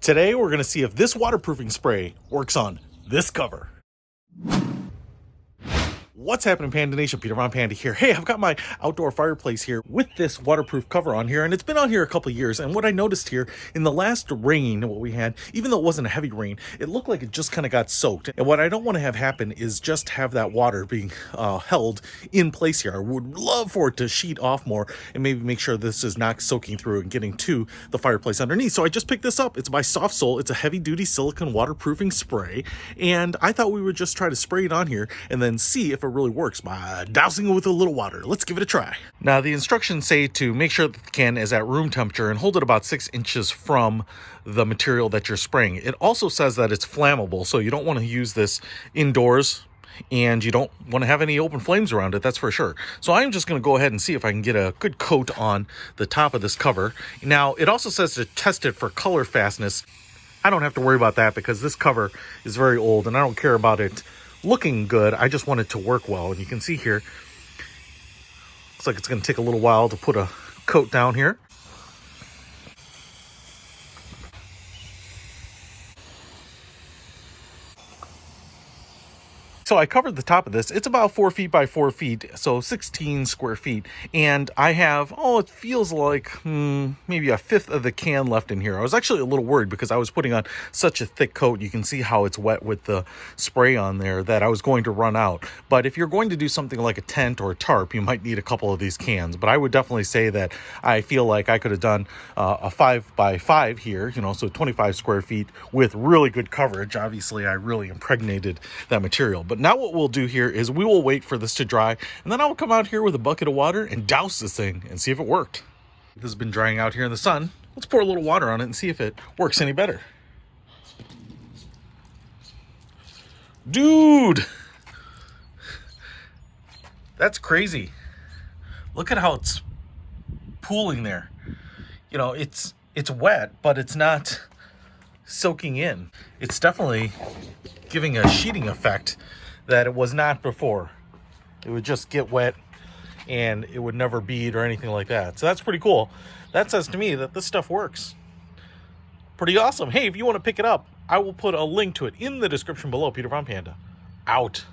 Today we're going to see if this waterproofing spray works on this cover. What's happening, Panda Nation? Peter Von Panda here. Hey, I've got my outdoor fireplace here with this waterproof cover on here, and it's been on here a couple of years. And what I noticed here in the last rain, what we had, even though it wasn't a heavy rain, it looked like it just kind of got soaked. And what I don't want to have happen is just have that water being held in place here. I would love for it to sheet off more and maybe make sure this is not soaking through and getting to the fireplace underneath. So I just picked this up. It's by Soft Soul. It's a heavy-duty silicone waterproofing spray, and I thought we would just try to spray it on here and then see if it really works by dousing it with a little water. Let's give it a try. Now, the instructions say to make sure that the can is at room temperature and hold it about 6 inches from the material that you're spraying. It also says that it's flammable, so you don't want to use this indoors and you don't want to have any open flames around it, that's for sure. So I'm just going to go ahead and see if I can get a good coat on the top of this cover. Now, it also says to test it for color fastness. I don't have to worry about that because this cover is very old and I don't care about it looking good. I just want it to work well. And you can see here, looks like it's going to take a little while to put a coat down here. So I covered the top of this. It's about 4 feet by 4 feet, so 16 square feet. And I have, it feels like maybe a fifth of the can left in here. I was actually a little worried because I was putting on such a thick coat. You can see how it's wet with the spray on there that I was going to run out. But if you're going to do something like a tent or a tarp, you might need a couple of these cans. But I would definitely say that I feel like I could have done a 5 by 5 here, so 25 square feet with really good coverage. Obviously, I really impregnated that material. But now what we'll do here is we will wait for this to dry, and then I'll come out here with a bucket of water and douse this thing and see if it worked. This has been drying out here in the sun. Let's pour a little water on it and see if it works any better. Dude! That's crazy. Look at how it's pooling there. It's wet, but it's not soaking in. It's definitely giving a sheeting effect that it was not before. It would just get wet and it would never bead or anything like that. So that's pretty cool. That says to me that this stuff works. Pretty awesome. Hey, if you want to pick it up, I will put a link to it in the description below. Peter Von Panda, out.